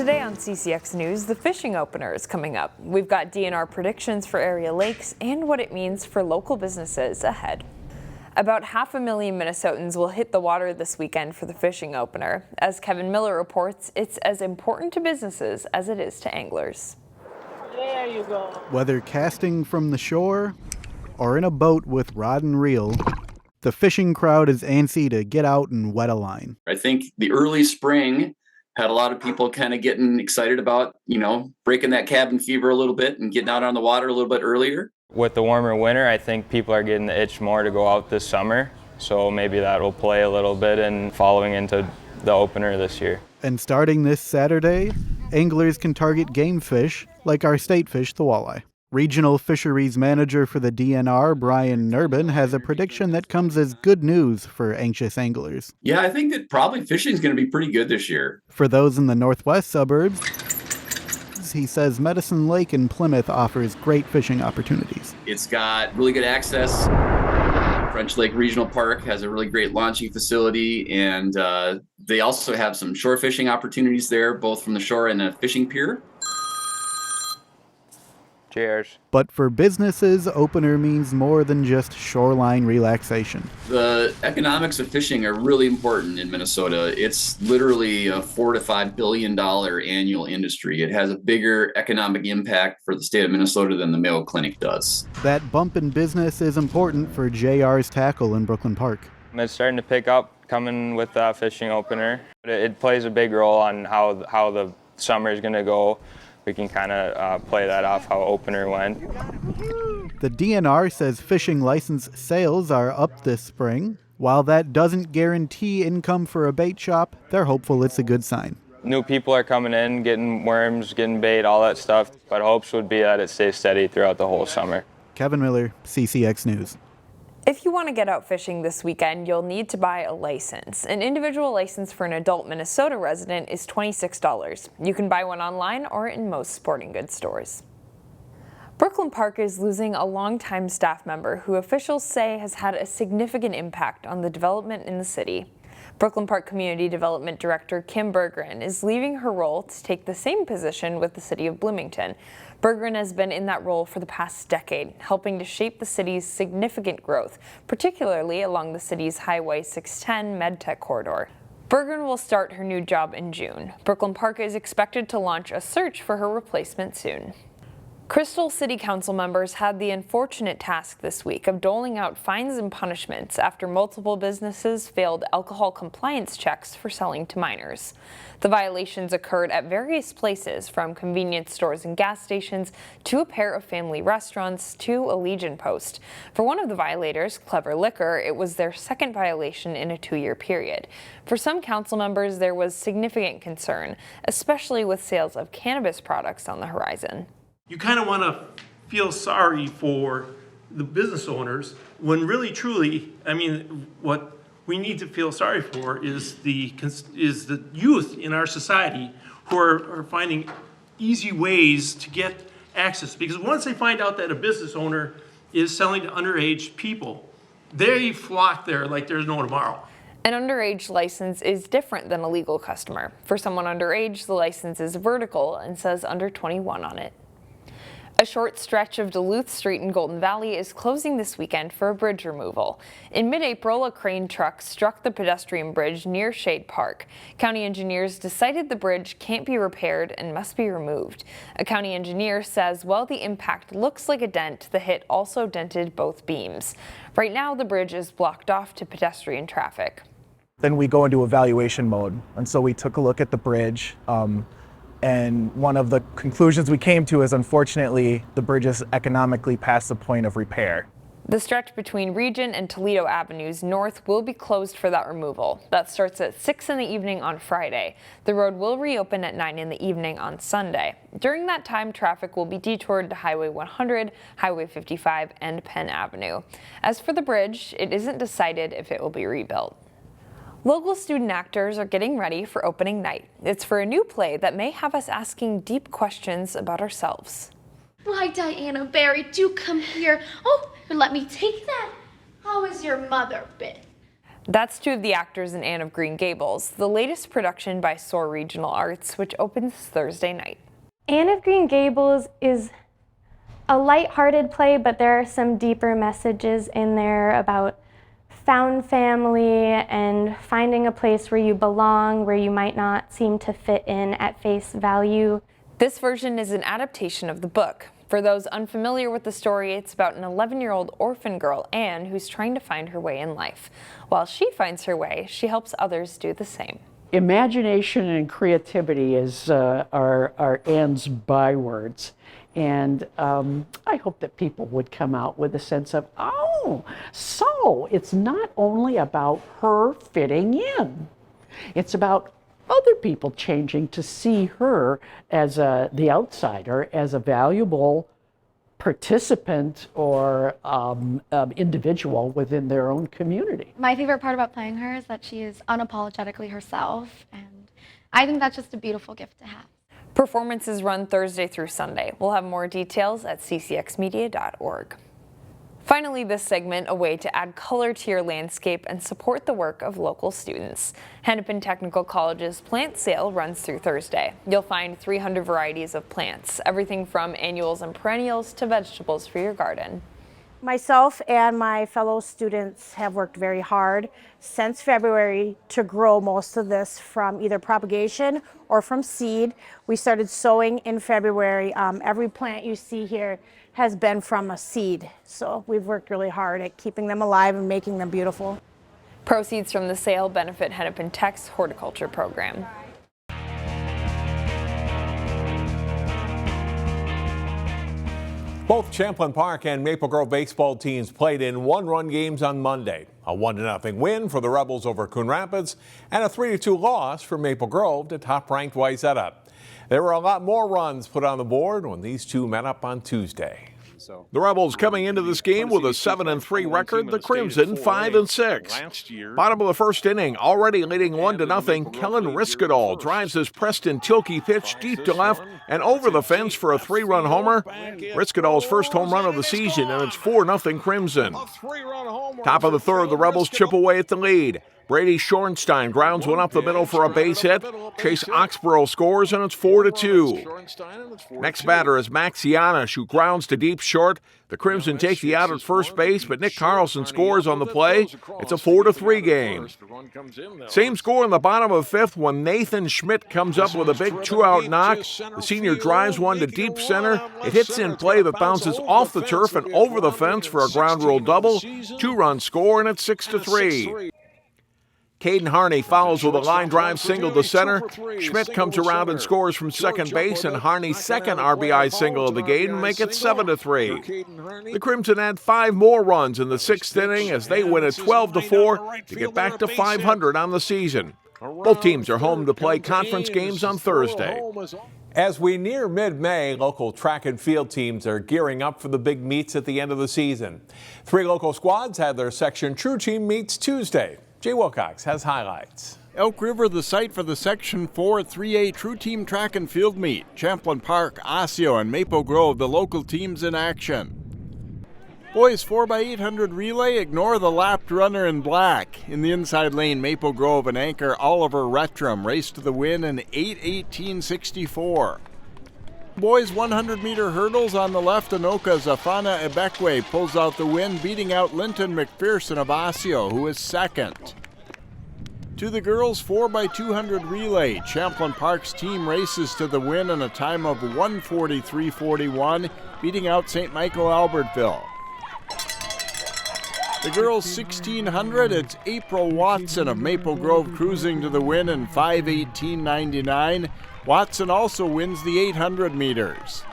Today on CCX News, the fishing opener is coming up. We've got DNR predictions for area lakes and what it means for local businesses ahead. About 500,000 Minnesotans will hit the water this weekend for the fishing opener. As Kevin Miller reports, it's as important to businesses as it is to anglers. There you go. Whether casting from the shore or in a boat with rod and reel, the fishing crowd is antsy to get out and wet a line. I think the early spring had a lot of people kind of getting excited about, breaking that cabin fever a little bit and getting out on the water a little bit earlier. With the warmer winter, I think people are getting the itch more to go out this summer. So maybe that will play a little bit in following into the opener this year. And starting this Saturday, anglers can target game fish like our state fish, the walleye. Regional Fisheries Manager for the DNR, Brian Nurbin, has a prediction that comes as good news for anxious anglers. Yeah, I think that probably fishing is going to be pretty good this year. For those in the northwest suburbs, he says Medicine Lake in Plymouth offers great fishing opportunities. It's got really good access. French Lake Regional Park has a really great launching facility, and they also have some shore fishing opportunities there, both from the shore and a fishing pier. Cheers. But for businesses, opener means more than just shoreline relaxation. The economics of fishing are really important in Minnesota. It's literally a $4 to $5 billion annual industry. It has a bigger economic impact for the state of Minnesota than the Mayo Clinic does. That bump in business is important for JR's tackle in Brooklyn Park. It's starting to pick up coming with that fishing opener. It plays a big role on how the summer is going to go. We can kind of play that off how opener went. The DNR says fishing license sales are up this spring. While that doesn't guarantee income for a bait shop, they're hopeful it's a good sign. New people are coming in, getting worms, getting bait, all that stuff. But hopes would be that it stays steady throughout the whole summer. Kevin Miller, CCX News. If you want to get out fishing this weekend, you'll need to buy a license. An individual license for an adult Minnesota resident is $26. You can buy one online or in most sporting goods stores. Brooklyn Park is losing a longtime staff member who officials say has had a significant impact on the development in the city. Brooklyn Park Community Development Director Kim Berggren is leaving her role to take the same position with the city of Bloomington. Berggren has been in that role for the past decade, helping to shape the city's significant growth, particularly along the city's Highway 610 MedTech corridor. Berggren will start her new job in June. Brooklyn Park is expected to launch a search for her replacement soon. Crystal City Council members had the unfortunate task this week of doling out fines and punishments after multiple businesses failed alcohol compliance checks for selling to minors. The violations occurred at various places, from convenience stores and gas stations to a pair of family restaurants to a Legion post. For one of the violators, Clever Liquor, it was their second violation in a 2-year period. For some council members, there was significant concern, especially with sales of cannabis products on the horizon. You kind of want to feel sorry for the business owners when really, truly, what we need to feel sorry for is the youth in our society who are finding easy ways to get access. Because once they find out that a business owner is selling to underage people, they flock there like there's no tomorrow. An underage license is different than a legal customer. For someone underage, the license is vertical and says under 21 on it. A short stretch of Duluth Street in Golden Valley is closing this weekend for a bridge removal. In mid-April, a crane truck struck the pedestrian bridge near Shade Park. County engineers decided the bridge can't be repaired and must be removed. A county engineer says while the impact looks like a dent, the hit also dented both beams. Right now, the bridge is blocked off to pedestrian traffic. Then we go into evaluation mode, and so we took a look at the bridge. And one of the conclusions we came to is, unfortunately, the bridge is economically past the point of repair. The stretch between Regent and Toledo Avenues North will be closed for that removal. That starts at 6 in the evening on Friday. The road will reopen at 9 in the evening on Sunday. During that time, traffic will be detoured to Highway 100, Highway 55, and Penn Avenue. As for the bridge, it isn't decided if it will be rebuilt. Local student actors are getting ready for opening night. It's for a new play that may have us asking deep questions about ourselves. Why, Diana Barry, do come here. Oh, let me take that. How has your mother been? That's two of the actors in Anne of Green Gables, the latest production by SOAR Regional Arts, which opens Thursday night. Anne of Green Gables is a light-hearted play, but there are some deeper messages in there about found family and finding a place where you belong, where you might not seem to fit in at face value. This version is an adaptation of the book. For those unfamiliar with the story, it's about an 11-year-old orphan girl, Anne, who's trying to find her way in life. While she finds her way, she helps others do the same. Imagination and creativity are Anne's bywords. And I hope that people would come out with a sense of, oh, so it's not only about her fitting in. It's about other people changing to see her as the outsider, as a valuable participant or individual within their own community. My favorite part about playing her is that she is unapologetically herself, and I think that's just a beautiful gift to have. Performances run Thursday through Sunday. We'll have more details at ccxmedia.org. Finally, this segment, a way to add color to your landscape and support the work of local students. Hennepin Technical College's plant sale runs through Thursday. You'll find 300 varieties of plants, everything from annuals and perennials to vegetables for your garden. Myself and my fellow students have worked very hard since February to grow most of this from either propagation or from seed. We started sowing in February. Every plant you see here has been from a seed. So we've worked really hard at keeping them alive and making them beautiful. Proceeds from the sale benefit Hennepin Tech's horticulture program. Both Champlin Park and Maple Grove baseball teams played in one-run games on Monday. A 1-0 win for the Rebels over Coon Rapids and a 3-2 loss for Maple Grove to top-ranked Wayzata. There were a lot more runs put on the board when these two met up on Tuesday. The Rebels coming into this game with a 7-3 record, the Crimson 5-6. Bottom of the first inning, already leading 1-0, Kellen Riskadal drives his Preston Tilkey pitch deep to left and over the fence for a 3-run homer. Riskadal's first home run of the season, and it's 4-0 Crimson. Top of the third, the Rebels chip away at the lead. Brady Schornstein grounds one up the middle for a base hit. Chase Oxborough scores, and it's 4-2. Next batter is Max Yanush, who grounds to deep short. The Crimson take the out at first base, but Nick Carlson scores on the play. It's a 4-3 game. Same score in the bottom of the fifth when Nathan Schmidt comes up with a big 2-out knock. The senior drives one to deep center. It hits in play that bounces off the turf and over the fence for a ground rule double. 2-run score, and it's 6-3. Caden Harney follows with a line drive single to center. Schmidt comes around and scores from second base, and Harney's second RBI single of the game make it 7-3. The Crimson add 5 more runs in the 6th inning as they win at 12-4 to get back to 500 on the season. Both teams are home to play conference games on Thursday. As we near mid-May, local track and field teams are gearing up for the big meets at the end of the season. 3 local squads had their Section True Team meets Tuesday. Jay Wilcox has highlights. Elk River, the site for the Section 4 3A True Team Track and Field Meet. Champlin Park, Osseo, and Maple Grove, the local teams in action. Boys 4x800 relay, ignore the lapped runner in black. In the inside lane, Maple Grove and anchor Oliver Rettram race to the win in 8:18.64. Boys 100-meter hurdles on the left, Anoka's Afana Ebekwe pulls out the win, beating out Linton McPherson of Osseo, who is second. To the girls 4x200 relay, Champlin Park's team races to the win in a time of 1:43.41, beating out St. Michael Albertville. The girls 1600, it's April Watson of Maple Grove cruising to the win in 5:18.99. Watson also wins the 800 meters.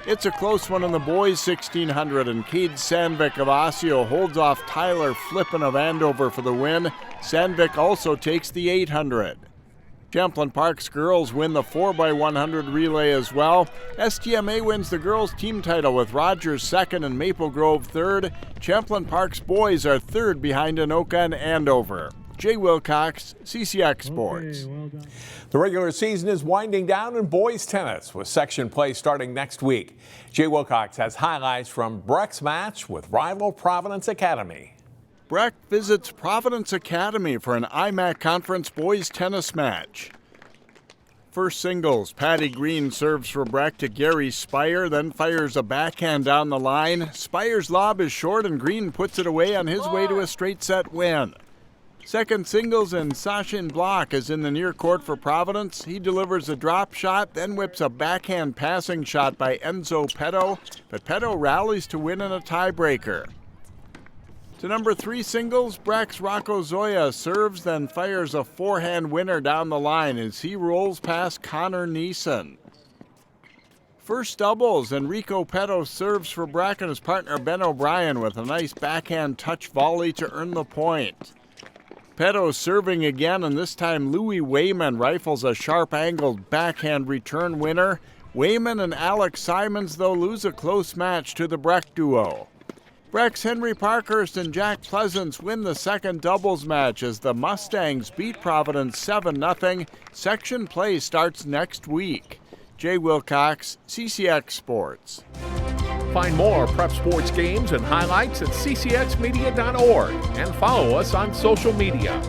It's a close one in the boys 1600, and Cade Sandvik of Osseo holds off Tyler Flippin of Andover for the win. Sandvik also takes the 800. Champlin Park's girls win the 4x100 relay as well. STMA wins the girls' team title with Rogers second and Maple Grove third. Champlin Park's boys are third behind Anoka and Andover. Jay Wilcox, CCX Sports. The regular season is winding down in boys tennis with section play starting next week. Jay Wilcox has highlights from Breck's match with rival Providence Academy. Breck visits Providence Academy for an IMAC Conference boys tennis match. First singles, Patty Green serves for Breck to Gary Spire, then fires a backhand down the line. Spire's lob is short and Green puts it away on his way to a straight set win. Second singles, and Sachin Block is in the near court for Providence. He delivers a drop shot, then whips a backhand passing shot by Enzo Petto, but Petto rallies to win in a tiebreaker. To number 3 singles, Breck's Rocco Zoya serves, then fires a forehand winner down the line as he rolls past Connor Neeson. First doubles, Enrico Petto serves for Breck and his partner Ben O'Brien with a nice backhand touch volley to earn the point. Petto serving again, and this time Louis Wayman rifles a sharp-angled backhand return winner. Wayman and Alex Simons, though, lose a close match to the Breck duo. Breck's Henry Parkhurst and Jack Pleasance win the second doubles match as the Mustangs beat Providence 7-0. Section play starts next week. Jay Wilcox, CCX Sports. Find more prep sports games and highlights at ccxmedia.org and follow us on social media.